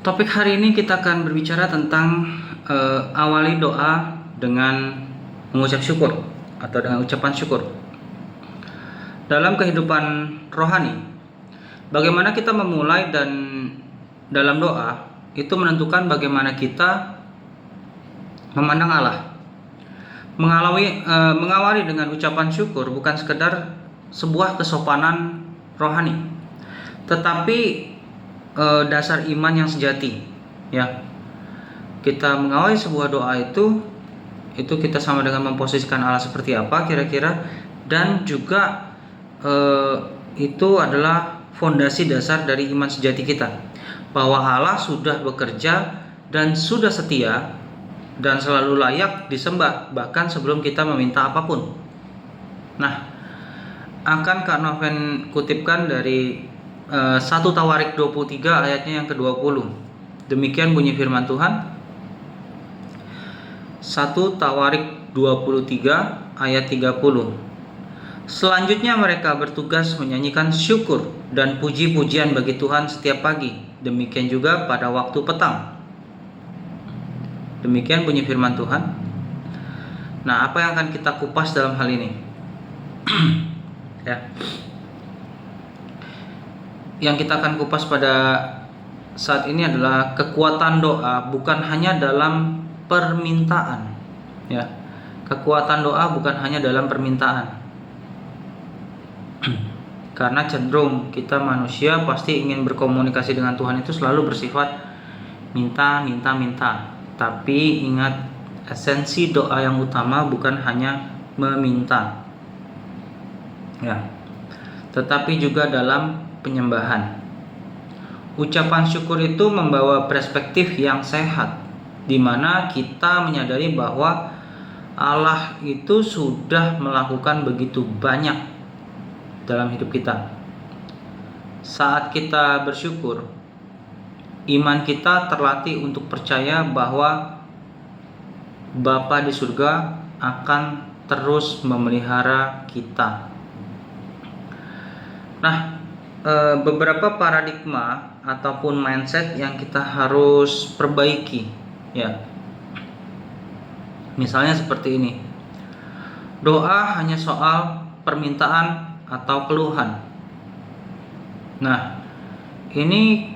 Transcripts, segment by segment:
Topik hari ini kita akan berbicara tentang awali doa dengan mengucap syukur atau dengan ucapan syukur. Dalam kehidupan rohani, bagaimana kita memulai dan dalam doa itu menentukan bagaimana kita memandang Allah. Mengawali dengan ucapan syukur bukan sekedar sebuah kesopanan rohani, tetapi dasar iman yang sejati, ya. Kita mengawali sebuah doa itu kita sama dengan memposisikan Allah seperti apa kira-kira, dan juga itu adalah fondasi dasar dari iman sejati kita, bahwa Allah sudah bekerja dan sudah setia dan selalu layak disembah bahkan sebelum kita meminta apapun. Nah, akan Kak Noven kutipkan dari 1 Tawarik 23 ayatnya yang ke-20. Demikian bunyi firman Tuhan. 1 Tawarik 23 ayat 30. Selanjutnya mereka bertugas menyanyikan syukur dan puji-pujian bagi Tuhan setiap pagi, demikian juga pada waktu petang. Demikian bunyi firman Tuhan. Nah, apa yang akan kita kupas dalam hal ini? Ya. Yang kita akan kupas pada saat ini adalah kekuatan doa bukan hanya dalam permintaan, ya. Kekuatan doa bukan hanya dalam permintaan. Karena cenderung kita manusia pasti ingin berkomunikasi dengan Tuhan itu selalu bersifat minta. Tapi ingat, esensi doa yang utama bukan hanya meminta, ya, tetapi juga dalam penyembahan. Ucapan syukur itu membawa perspektif yang sehat, di mana kita menyadari bahwa Allah itu sudah melakukan begitu banyak dalam hidup kita. Saat kita bersyukur, iman kita terlatih untuk percaya bahwa Bapa di surga akan terus memelihara kita. Nah, beberapa paradigma ataupun mindset yang kita harus perbaiki, ya. Misalnya seperti ini. Doa hanya soal permintaan atau keluhan. Nah, ini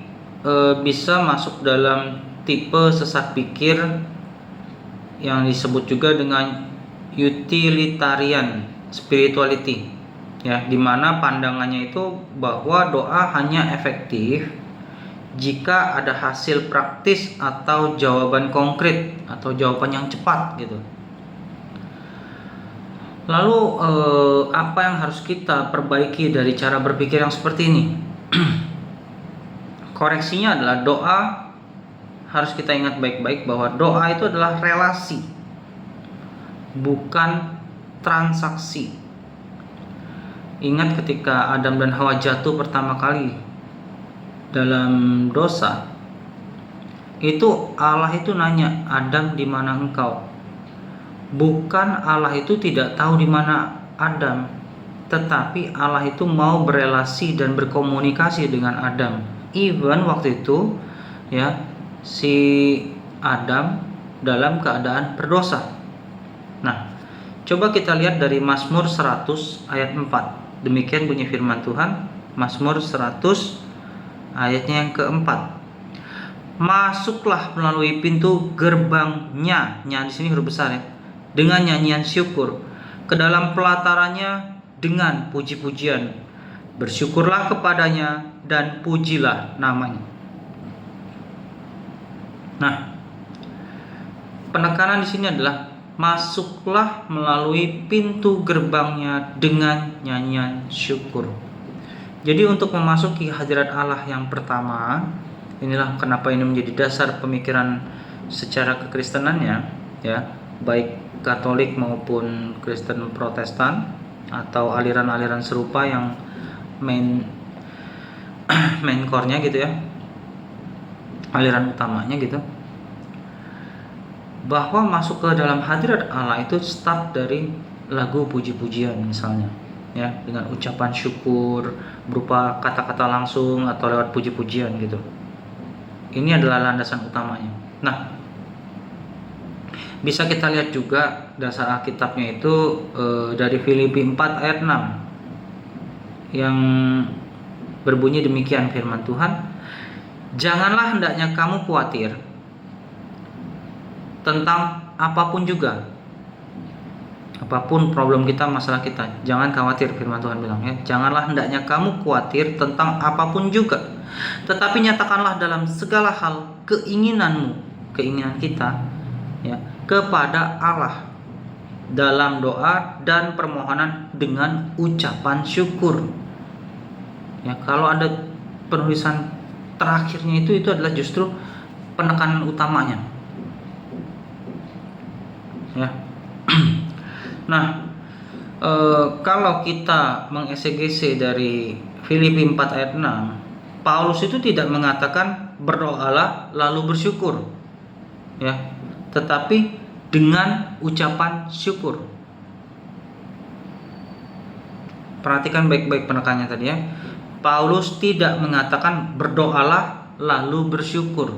bisa masuk dalam tipe sesat pikir yang disebut juga dengan utilitarian spirituality, ya, dimana pandangannya itu bahwa doa hanya efektif jika ada hasil praktis atau jawaban konkret atau jawaban yang cepat gitu. Lalu apa yang harus kita perbaiki dari cara berpikir yang seperti ini? Koreksinya adalah doa harus kita ingat baik-baik bahwa doa itu adalah relasi, bukan transaksi. Ingat ketika Adam dan Hawa jatuh pertama kali dalam dosa, itu Allah itu nanya, "Adam, di mana engkau?" Bukan Allah itu tidak tahu di mana Adam, tetapi Allah itu mau berelasi dan berkomunikasi dengan Adam. Even waktu itu, ya, si Adam dalam keadaan berdosa. Nah, coba kita lihat dari Mazmur 100 ayat 4. Demikian bunyi firman Tuhan, Mazmur 100 ayatnya yang keempat. Masuklah melalui pintu gerbangnya, di sini huruf besar, ya, dengan nyanyian syukur, ke dalam pelatarannya dengan puji-pujian. Bersyukurlah kepadanya dan pujilah namanya. Nah, penekanan di sini adalah masuklah melalui pintu gerbangnya dengan nyanyian syukur. Jadi untuk memasuki hadirat Allah yang pertama, inilah kenapa ini menjadi dasar pemikiran secara kekristenannya, ya, baik Katolik maupun Kristen Protestan atau aliran-aliran serupa yang main core-nya gitu, ya, aliran utamanya gitu, bahwa masuk ke dalam hadirat Allah itu start dari lagu puji-pujian misalnya, ya, dengan ucapan syukur berupa kata-kata langsung atau lewat puji-pujian gitu. Ini adalah landasan utamanya. Nah, bisa kita lihat juga dasar Alkitabnya itu dari Filipi 4 ayat 6 yang berbunyi demikian firman Tuhan, janganlah hendaknya kamu khawatir tentang apapun juga. Apapun problem kita, masalah kita, jangan khawatir, firman Tuhan bilang ya. Janganlah hendaknya kamu khawatir tentang apapun juga, tetapi nyatakanlah dalam segala hal keinginanmu, keinginan kita ya, kepada Allah dalam doa dan permohonan dengan ucapan syukur. Ya, kalau ada penulisan terakhirnya itu adalah justru penekanan utamanya. Ya. Nah, kalau kita mengeksegese dari Filipi 4 ayat 6, Paulus itu tidak mengatakan berdoalah lalu bersyukur, ya, tetapi dengan ucapan syukur. Perhatikan baik-baik penekannya tadi ya. Paulus tidak mengatakan berdoalah lalu bersyukur,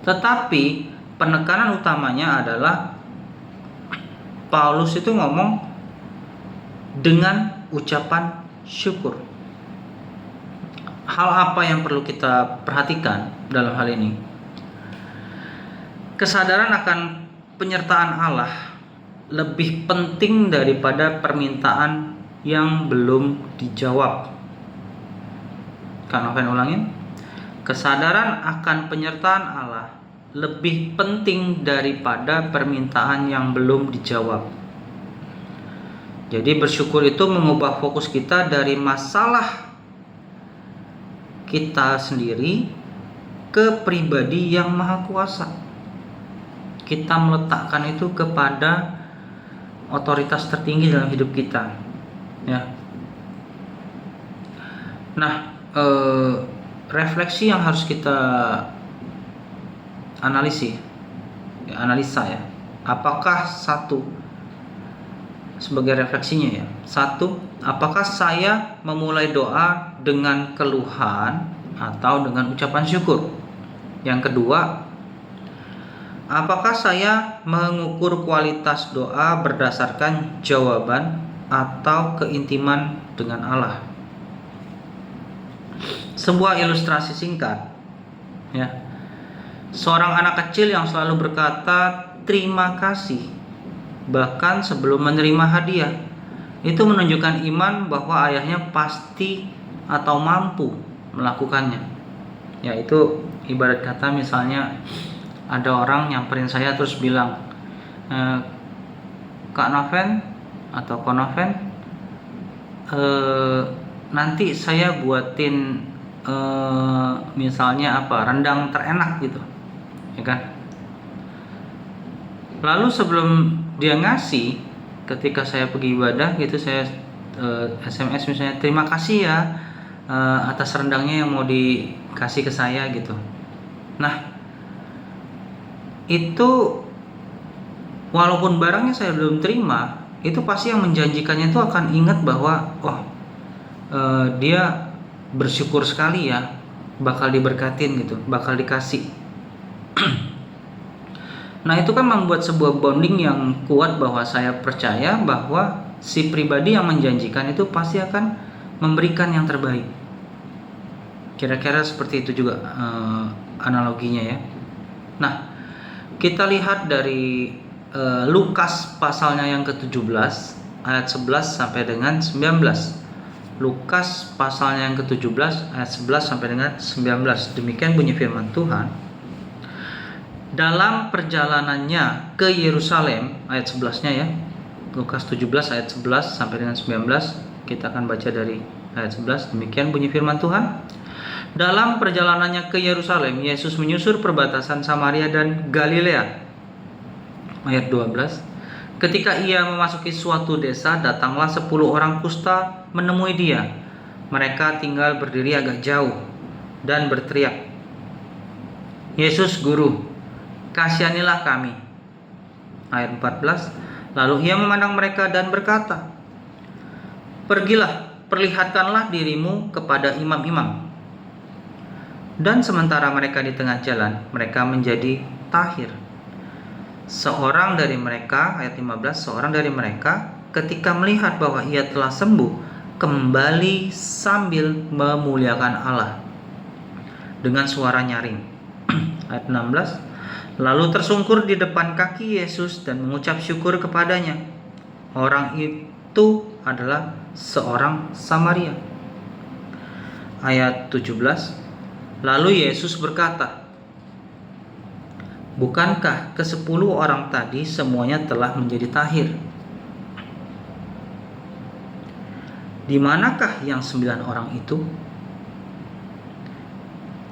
tetapi penekanan utamanya adalah Paulus itu ngomong dengan ucapan syukur. Hal apa yang perlu kita perhatikan dalam hal ini? Kesadaran akan penyertaan Allah lebih penting daripada permintaan yang belum dijawab. Kak Noven ulangin. Kesadaran akan penyertaan Allah lebih penting daripada permintaan yang belum dijawab. Jadi bersyukur itu mengubah fokus kita dari masalah kita sendiri ke pribadi yang maha kuasa. Kita meletakkan itu kepada otoritas tertinggi dalam hidup kita, ya. Nah, refleksi yang harus kita analisa ya. Apakah sebagai refleksinya ya. Satu, apakah saya memulai doa dengan keluhan atau dengan ucapan syukur? Yang kedua, apakah saya mengukur kualitas doa berdasarkan jawaban atau keintiman dengan Allah? Sebuah ilustrasi singkat ya. Seorang anak kecil yang selalu berkata terima kasih bahkan sebelum menerima hadiah, itu menunjukkan iman bahwa ayahnya pasti atau mampu melakukannya. Ya, itu ibarat kata misalnya ada orang nyamperin saya terus bilang, Kak Noven atau Ko Noven, nanti saya buatin misalnya rendang terenak gitu, ya kan? Lalu sebelum dia ngasih, ketika saya pergi ibadah gitu, saya SMS misalnya, terima kasih ya atas rendangnya yang mau dikasih ke saya gitu. Nah, itu walaupun barangnya saya belum terima, itu pasti yang menjanjikannya itu akan ingat bahwa dia bersyukur sekali ya, bakal diberkatin gitu, bakal dikasih. Nah, itu kan membuat sebuah bonding yang kuat bahwa saya percaya bahwa si pribadi yang menjanjikan itu pasti akan memberikan yang terbaik. Kira-kira seperti itu juga analoginya ya. Nah, kita lihat dari Lukas pasalnya yang ke-17 ayat 11 sampai dengan 19. Lukas pasalnya yang ke-17 ayat 11 sampai dengan 19. Demikian bunyi firman Tuhan. Dalam perjalanannya ke Yerusalem, ayat 11-nya ya. Lukas 17 ayat 11 sampai dengan 19. Kita akan baca dari ayat 11. Demikian bunyi firman Tuhan. Dalam perjalanannya ke Yerusalem, Yesus menyusur perbatasan Samaria dan Galilea. Ayat 12. Ketika ia memasuki suatu desa, datanglah 10 orang kusta menemui dia. Mereka tinggal berdiri agak jauh dan berteriak, Yesus Guru, kasihanilah kami. Ayat 14. Lalu ia memandang mereka dan berkata, pergilah, perlihatkanlah dirimu kepada imam-imam. Dan sementara mereka di tengah jalan, mereka menjadi tahir. Seorang dari mereka, ayat 15, seorang dari mereka ketika melihat bahwa ia telah sembuh, kembali sambil memuliakan Allah dengan suara nyaring. Ayat 16, lalu tersungkur di depan kaki Yesus dan mengucap syukur kepadanya. Orang itu adalah seorang Samaria. Ayat 17, lalu Yesus berkata, bukankah ke-10 orang tadi semuanya telah menjadi tahir? Di manakah yang 9 orang itu?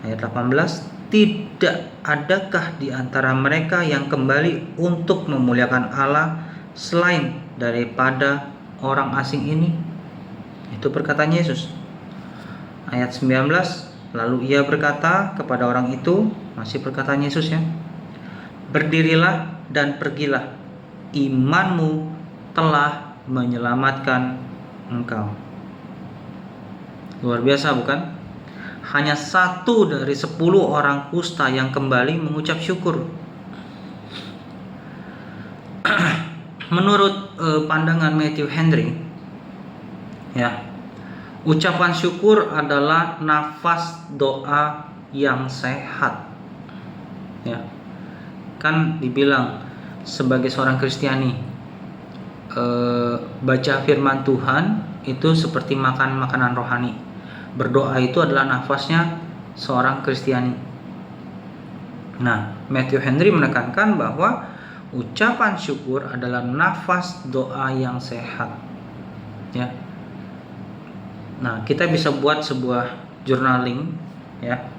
Ayat 18, tidak adakah di antara mereka yang kembali untuk memuliakan Allah selain daripada orang asing ini? Itu perkataan Yesus. Ayat 19, lalu ia berkata kepada orang itu, masih perkataan Yesus ya, berdirilah dan pergilah, imanmu telah menyelamatkan engkau. Luar biasa bukan? Hanya 1 dari 10 orang kusta yang kembali mengucap syukur. Menurut pandangan Matthew Henry, ya, ucapan syukur adalah nafas doa yang sehat. Ya, kan dibilang sebagai seorang Kristiani, baca firman Tuhan itu seperti makan makanan rohani. Berdoa itu adalah nafasnya seorang Kristiani. Nah, Matthew Henry menekankan bahwa ucapan syukur adalah nafas doa yang sehat. Ya. Nah, kita bisa buat sebuah journaling, ya.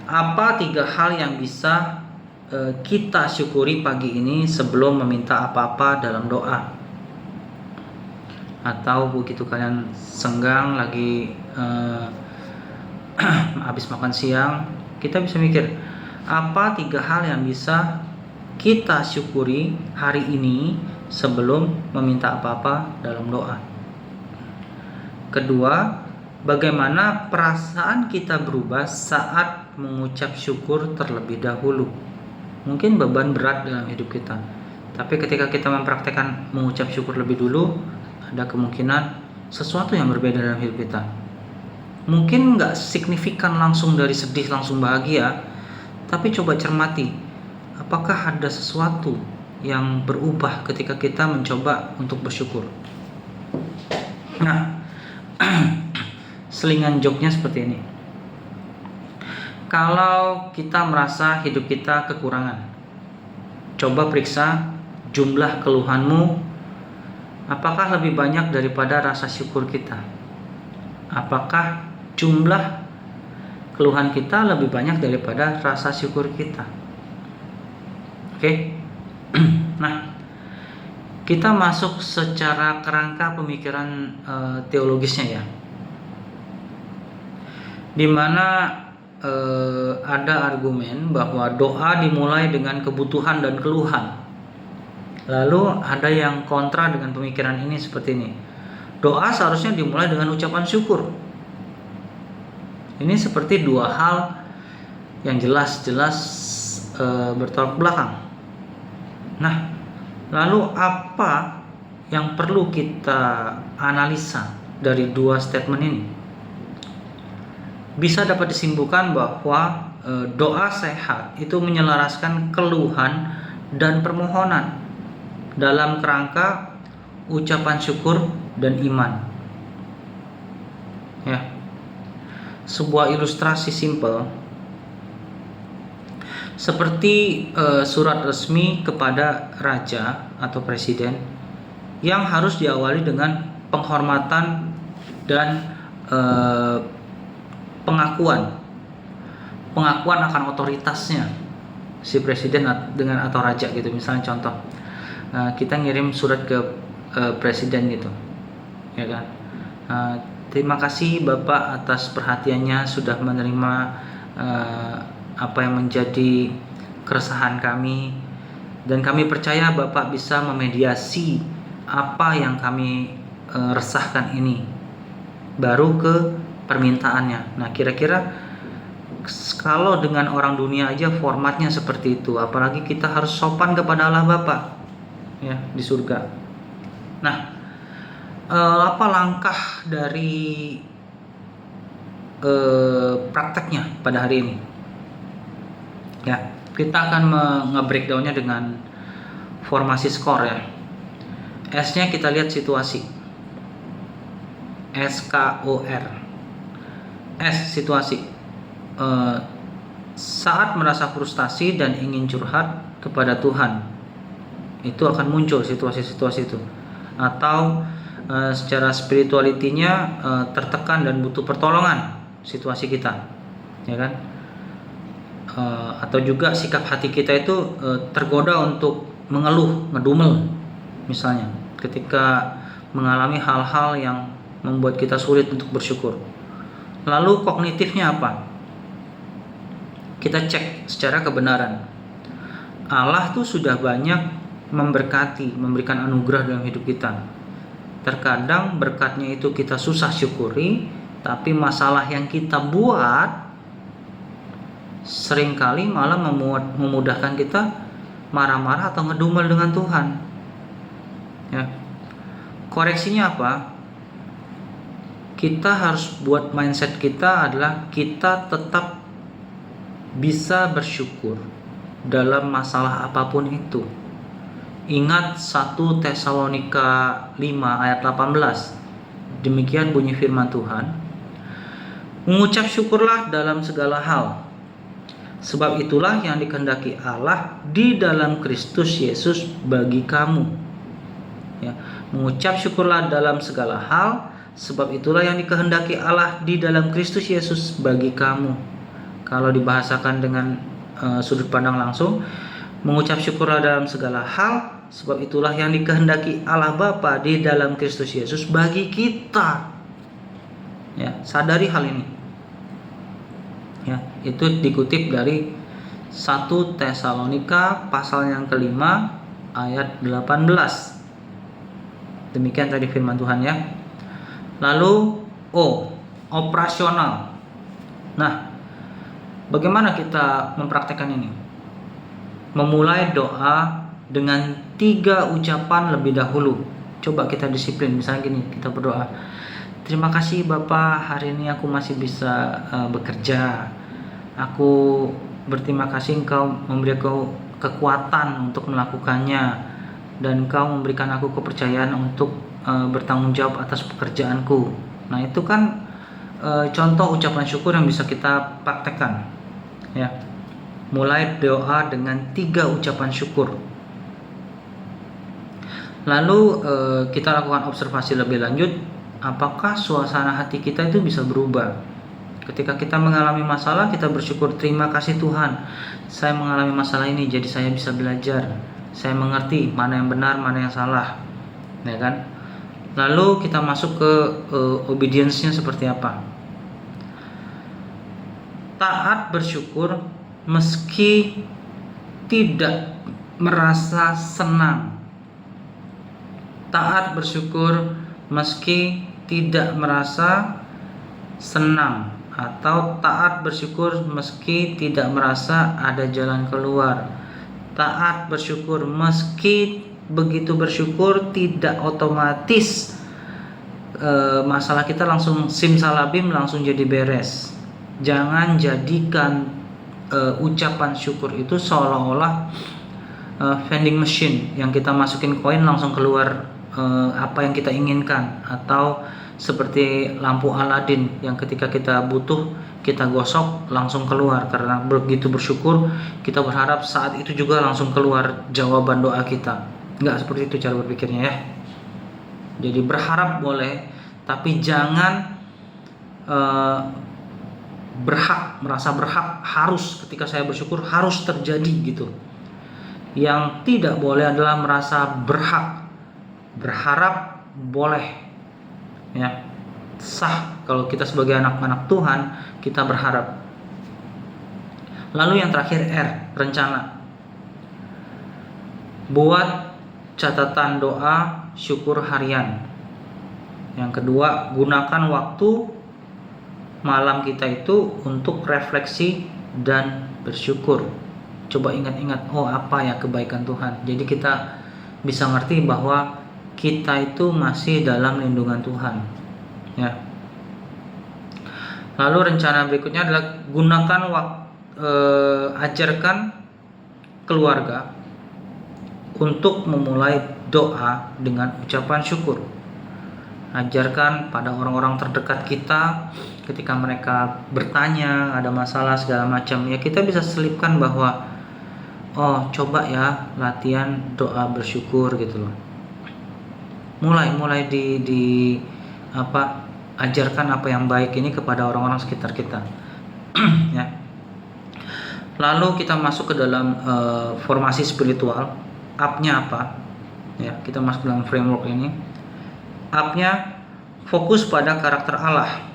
Apa 3 hal yang bisa kita syukuri pagi ini sebelum meminta apa-apa dalam doa? Atau begitu kalian senggang lagi habis makan siang, kita bisa mikir, apa 3 hal yang bisa kita syukuri hari ini sebelum meminta apa-apa dalam doa? Kedua, bagaimana perasaan kita berubah saat mengucap syukur terlebih dahulu? Mungkin beban berat dalam hidup kita, tapi ketika kita mempraktekkan mengucap syukur lebih dulu, ada kemungkinan sesuatu yang berbeda dalam hidup kita. Mungkin nggak signifikan langsung dari sedih langsung bahagia, tapi coba cermati, apakah ada sesuatu yang berubah ketika kita mencoba untuk bersyukur. Nah, selingan joknya seperti ini. Kalau kita merasa hidup kita kekurangan, coba periksa jumlah keluhanmu. Apakah lebih banyak daripada rasa syukur kita? Apakah jumlah keluhan kita lebih banyak daripada rasa syukur kita? Oke. Nah, kita masuk secara kerangka pemikiran teologisnya ya. Di mana ada argumen bahwa doa dimulai dengan kebutuhan dan keluhan. Lalu ada yang kontra dengan pemikiran ini seperti ini. Doa seharusnya dimulai dengan ucapan syukur. Ini seperti 2 hal yang jelas-jelas bertolak belakang. Nah, lalu apa yang perlu kita analisa dari 2 statement ini? Bisa dapat disimpulkan bahwa doa sehat itu menyelaraskan keluhan dan permohonan dalam kerangka ucapan syukur dan iman. Ya. Sebuah ilustrasi simpel seperti surat resmi kepada raja atau presiden yang harus diawali dengan penghormatan dan pengakuan akan otoritasnya si presiden dengan atau raja gitu. Misalnya contoh, kita ngirim surat ke presiden gitu, ya kan? Terima kasih Bapak atas perhatiannya sudah menerima apa yang menjadi keresahan kami, dan kami percaya Bapak bisa memediasi apa yang kami resahkan ini. Baru ke permintaannya. Nah, kira-kira kalau dengan orang dunia aja formatnya seperti itu, apalagi kita harus sopan kepada Allah Bapa ya di surga. Nah, apa langkah dari prakteknya pada hari ini? Ya, kita akan nge-breakdownnya dengan formasi skor ya. S-nya kita lihat situasi. SKOR. S situasi. Saat merasa frustasi dan ingin curhat kepada Tuhan, itu akan muncul situasi-situasi itu. Atau secara spiritualitinya tertekan dan butuh pertolongan situasi kita, ya kan? Atau juga sikap hati kita itu tergoda untuk mengeluh, ngedumel misalnya ketika mengalami hal-hal yang membuat kita sulit untuk bersyukur. Lalu kognitifnya apa? Kita cek secara kebenaran. Allah tuh sudah banyak memberkati, memberikan anugerah dalam hidup kita. Terkadang berkatnya itu kita susah syukuri, tapi masalah yang kita buat seringkali malah memudahkan kita marah-marah atau ngedumel dengan Tuhan. Ya. Koreksinya apa? Kita harus buat mindset kita adalah kita tetap bisa bersyukur dalam masalah apapun itu. Ingat 1 Tesalonika 5 ayat 18. Demikian bunyi firman Tuhan. Mengucap syukurlah dalam segala hal, sebab itulah yang dikehendaki Allah di dalam Kristus Yesus bagi kamu. Ya, mengucap syukurlah dalam segala hal, sebab itulah yang dikehendaki Allah di dalam Kristus Yesus bagi kamu. Kalau dibahasakan dengan sudut pandang langsung, mengucap syukurlah dalam segala hal, sebab itulah yang dikehendaki Allah Bapa di dalam Kristus Yesus bagi kita. Ya, sadari hal ini. Ya, itu dikutip dari 1 Tesalonika pasal yang kelima ayat 18. Demikian tadi firman Tuhan ya. Lalu operasional. Nah, bagaimana kita mempraktekkan ini? Memulai doa dengan 3 ucapan lebih dahulu. Coba kita disiplin. Misalnya gini, kita berdoa, terima kasih Bapak, hari ini aku masih bisa bekerja. Aku berterima kasih Engkau memberi aku kekuatan untuk melakukannya, dan Engkau memberikan aku kepercayaan untuk bertanggung jawab atas pekerjaanku. Nah, itu kan contoh ucapan syukur yang bisa kita praktekkan. Ya, mulai doa dengan 3 ucapan syukur. Lalu kita lakukan observasi lebih lanjut. Apakah suasana hati kita itu bisa berubah? Ketika kita mengalami masalah, kita bersyukur, terima kasih Tuhan, saya mengalami masalah ini, jadi saya bisa belajar, saya mengerti mana yang benar, mana yang salah, ya kan? Lalu kita masuk ke obedience-nya seperti apa? Taat bersyukur meski tidak merasa senang. Taat bersyukur meski tidak merasa senang, atau taat bersyukur meski tidak merasa ada jalan keluar. Taat bersyukur meski begitu bersyukur tidak otomatis masalah kita langsung simsalabim langsung jadi beres. Jangan jadikan ucapan syukur itu seolah-olah vending machine yang kita masukin koin langsung keluar apa yang kita inginkan, atau seperti lampu Aladin yang ketika kita butuh kita gosok langsung keluar. Karena begitu bersyukur kita berharap saat itu juga langsung keluar jawaban doa kita. Enggak seperti itu cara berpikirnya ya. Jadi berharap boleh, tapi jangan merasa berhak harus ketika saya bersyukur harus terjadi gitu. Yang tidak boleh adalah merasa berhak. Berharap boleh ya, sah kalau kita sebagai anak-anak Tuhan kita berharap. Lalu yang terakhir R, rencana. Buat catatan doa syukur harian. Yang kedua, gunakan waktu malam kita itu untuk refleksi dan bersyukur. Coba ingat-ingat, oh apa ya kebaikan Tuhan. Jadi kita bisa ngerti bahwa kita itu masih dalam lindungan Tuhan, ya. Lalu rencana berikutnya adalah gunakan ajarkan keluarga untuk memulai doa dengan ucapan syukur. Ajarkan pada orang-orang terdekat kita ketika mereka bertanya ada masalah segala macam, ya kita bisa selipkan bahwa oh coba ya latihan doa bersyukur gitu loh. Mulai di ajarkan apa yang baik ini kepada orang-orang sekitar kita. Ya. Lalu kita masuk ke dalam formasi spiritual. Up-nya apa? Ya, kita masuk dalam framework ini. Up-nya fokus pada karakter Allah.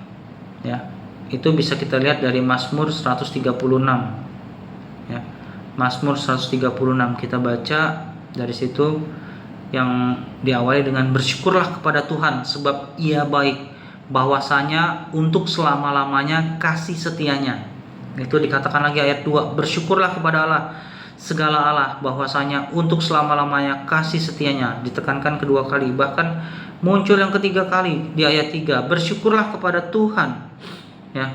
Ya. Itu bisa kita lihat dari Mazmur 136. Ya. Mazmur 136 kita baca dari situ yang diawali dengan bersyukurlah kepada Tuhan sebab Ia baik, bahwasanya untuk selama-lamanya kasih setianya. Itu dikatakan lagi ayat 2, bersyukurlah kepada Allah segala Allah, bahwasanya untuk selama-lamanya kasih setianya. Ditekankan kedua kali, bahkan muncul yang ketiga kali di ayat 3, bersyukurlah kepada Tuhan, ya,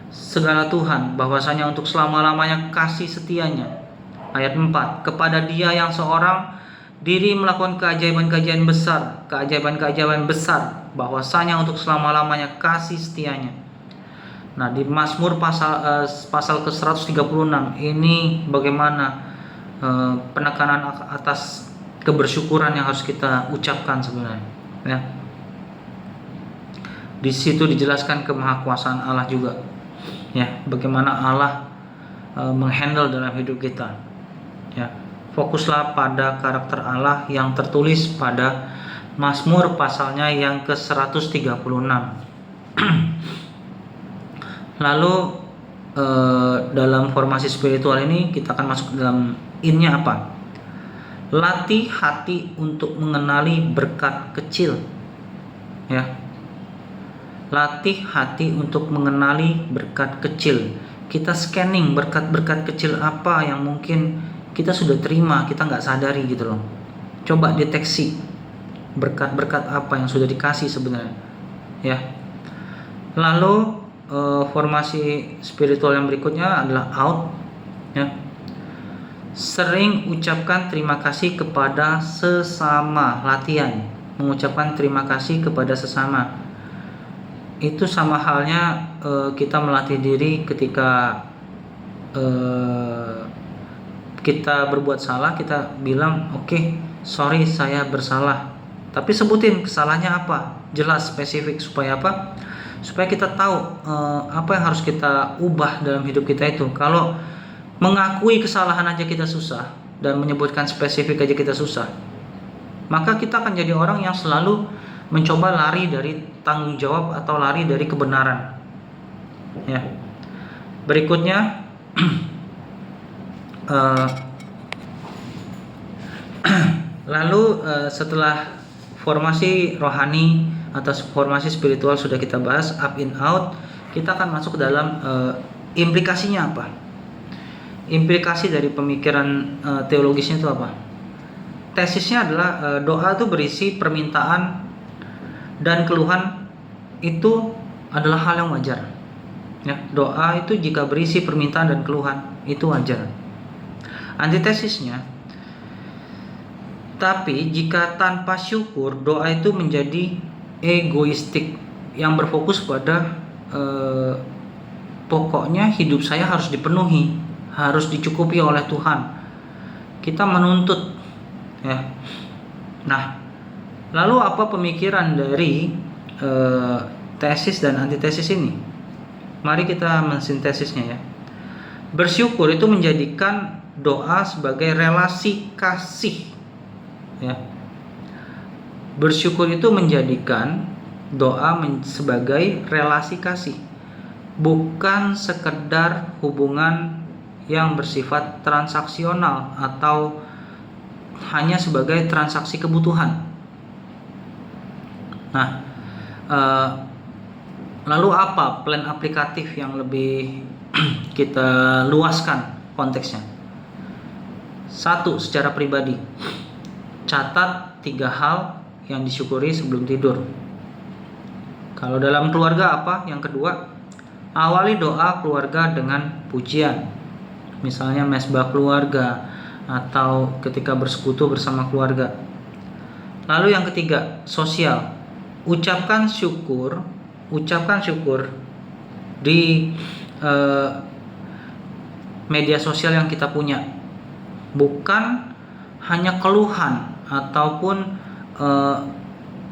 segala Tuhan, bahwasanya untuk selama-lamanya kasih setianya. Ayat 4, kepada Dia yang seorang diri melakukan keajaiban-keajaiban besar, bahwasanya untuk selama-lamanya kasih setianya. Nah, di Mazmur pasal ke-136 ini bagaimana penekanan atas kebersyukuran yang harus kita ucapkan sebenarnya, ya. Di situ dijelaskan kemahakuasaan Allah juga, ya, bagaimana Allah menghandle dalam hidup kita, ya. Fokuslah pada karakter Allah yang tertulis pada Mazmur pasalnya yang ke-136. Lalu dalam formasi spiritual ini kita akan masuk dalam innya apa? Latih hati untuk mengenali berkat kecil, ya. Latih hati untuk mengenali berkat kecil. Kita scanning berkat-berkat kecil apa yang mungkin kita sudah terima, kita nggak sadari gitu loh. Coba deteksi berkat-berkat apa yang sudah dikasih sebenarnya, ya. Lalu formasi spiritual yang berikutnya adalah out, ya. Sering ucapkan terima kasih kepada sesama. Latihan mengucapkan terima kasih kepada sesama. Itu sama halnya kita melatih diri ketika kita berbuat salah, kita bilang oke, sorry saya bersalah, tapi sebutin kesalahannya apa, jelas, spesifik, supaya apa? Supaya kita tahu apa yang harus kita ubah dalam hidup kita itu. Kalau mengakui kesalahan aja kita susah dan menyebutkan spesifik aja kita susah, maka kita akan jadi orang yang selalu mencoba lari dari tanggung jawab atau lari dari kebenaran, ya. Berikutnya lalu setelah formasi rohani atau formasi spiritual sudah kita bahas, up in out, kita akan masuk ke dalam implikasinya apa? Implikasi dari pemikiran teologisnya itu apa? Tesisnya adalah doa itu berisi permintaan dan keluhan, itu adalah hal yang wajar, ya. Doa itu jika berisi permintaan dan keluhan itu wajar. Antitesisnya, tapi jika tanpa syukur, doa itu menjadi egoistik yang berfokus pada pokoknya hidup saya harus dipenuhi, harus dicukupi oleh Tuhan. Kita menuntut, ya. Nah, lalu apa pemikiran dari tesis dan antitesis ini? Mari kita mensintesisnya, ya. Bersyukur itu menjadikan doa sebagai relasi kasih, ya. Bersyukur itu menjadikan doa sebagai relasi kasih, bukan sekedar hubungan yang bersifat transaksional atau hanya sebagai transaksi kebutuhan. Nah, Lalu apa plan aplikatif yang lebih kita luaskan konteksnya? Satu, secara pribadi, catat 3 hal yang disyukuri sebelum tidur. Kalau dalam keluarga apa? Yang kedua, awali doa keluarga dengan pujian. Misalnya mesbah keluarga atau ketika bersekutu bersama keluarga. Lalu yang ketiga, sosial. Ucapkan syukur di media sosial yang kita punya. Bukan hanya keluhan ataupun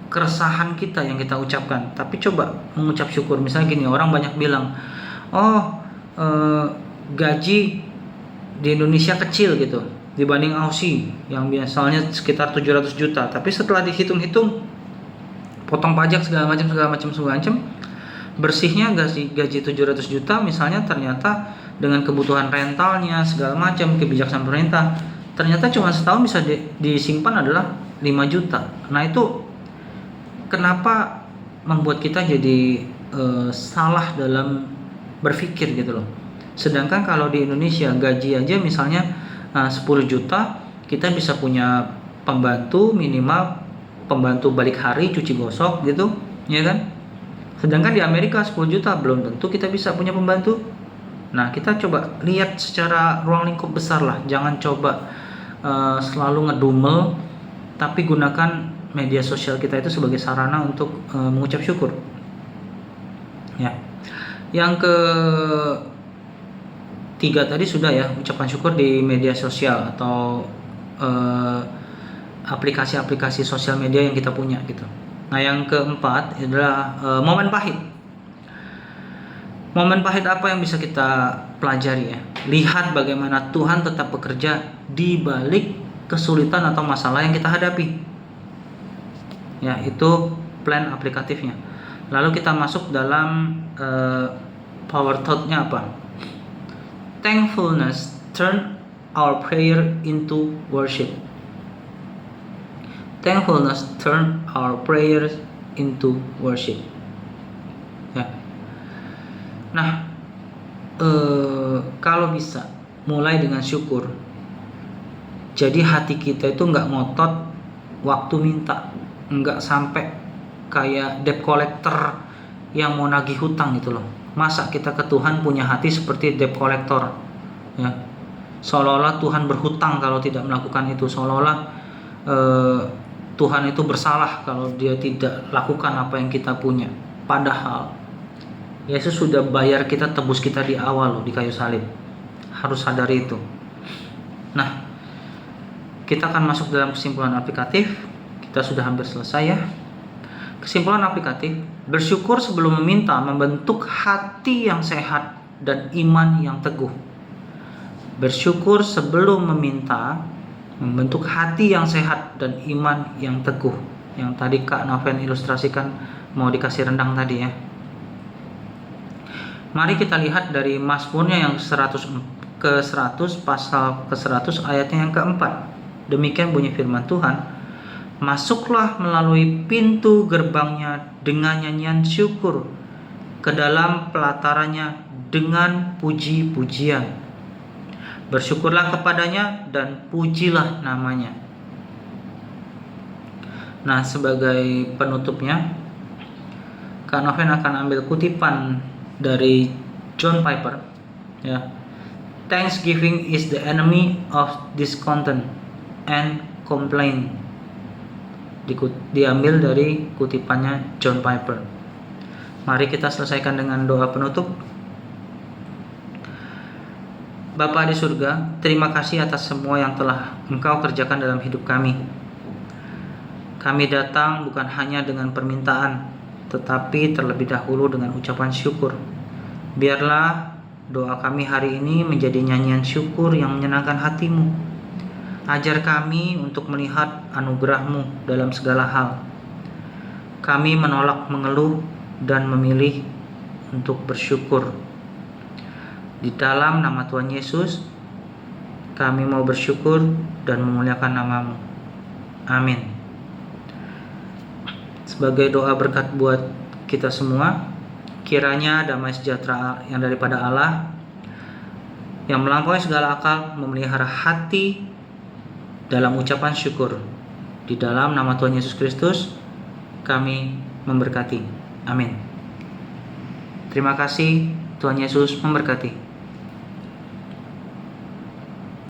keresahan kita yang kita ucapkan, tapi coba mengucap syukur. Misalnya gini, orang banyak bilang, gaji di Indonesia kecil gitu dibanding Aussie yang biasanya sekitar 700 juta, tapi setelah dihitung-hitung, potong pajak segala macam, bersihnya gaji 700 juta misalnya, ternyata dengan kebutuhan rentalnya segala macam, kebijaksanaan pemerintah, ternyata cuma setahun bisa disimpan adalah 5 juta. Nah, itu kenapa membuat kita jadi salah dalam berpikir gitu loh. Sedangkan kalau di Indonesia gaji aja misalnya 10 juta, kita bisa punya pembantu, minimal pembantu balik hari, cuci gosok gitu, ya kan? Sedangkan di Amerika 10 juta belum tentu kita bisa punya pembantu. Nah, kita coba lihat secara ruang lingkup besar lah. Jangan coba selalu ngedumel, tapi gunakan media sosial kita itu sebagai sarana untuk mengucap syukur. Ya. Yang ketiga tadi sudah ya, ucapan syukur di media sosial atau aplikasi-aplikasi sosial media yang kita punya gitu. Nah, yang keempat adalah momen pahit. Momen pahit apa yang bisa kita pelajari ya? Lihat bagaimana Tuhan tetap bekerja di balik kesulitan atau masalah yang kita hadapi. Ya, itu plan aplikatifnya. Lalu kita masuk dalam power thought-nya apa? Thankfulness turn our prayer into worship. Thankfulness turn our prayers into worship. Ya. Nah, kalau bisa mulai dengan syukur. Jadi hati kita itu nggak ngotot waktu minta, nggak sampai kayak debt collector yang mau nagih hutang gitu loh. Masa kita ke Tuhan punya hati seperti debt collector, ya? Seolah-olah Tuhan berhutang kalau tidak melakukan itu, seolah-olah Tuhan itu bersalah kalau dia tidak lakukan apa yang kita punya. Padahal Yesus sudah bayar kita, tebus kita di awal loh, di kayu salib. Harus sadari itu. Nah, kita akan masuk dalam kesimpulan aplikatif. Kita sudah hampir selesai ya. Kesimpulan aplikatif, bersyukur sebelum meminta membentuk hati yang sehat dan iman yang teguh. Bersyukur sebelum meminta membentuk hati yang sehat dan iman yang teguh. Yang tadi Kak Noven ilustrasikan mau dikasih rendang tadi ya. Mari kita lihat dari Mazmurnya yang 100 pasal ke-100 ayatnya yang keempat. Demikian bunyi firman Tuhan, masuklah melalui pintu gerbangnya dengan nyanyian syukur, ke dalam pelatarannya dengan puji-pujian. Bersyukurlah kepadanya dan pujilah namanya. Nah, sebagai penutupnya, Kak Noven akan ambil kutipan dari John Piper ya. Thanksgiving is the enemy of discontent and complaint. Diambil dari kutipannya John Piper. Mari kita selesaikan dengan doa penutup. Bapa di surga, terima kasih atas semua yang telah Engkau kerjakan dalam hidup kami. Kami datang bukan hanya dengan permintaan, tetapi terlebih dahulu dengan ucapan syukur. Biarlah doa kami hari ini menjadi nyanyian syukur yang menyenangkan hati-Mu. Ajar kami untuk melihat anugerah-Mu dalam segala hal. Kami menolak mengeluh dan memilih untuk bersyukur. Di dalam nama Tuhan Yesus, kami mau bersyukur dan memuliakan nama-Mu. Amin. Sebagai doa berkat buat kita semua, Kiranya damai sejahtera yang daripada Allah, yang melampaui segala akal, memelihara hati dalam ucapan syukur. Di dalam nama Tuhan Yesus Kristus, kami memberkati. Amin. Terima kasih. Tuhan Yesus memberkati.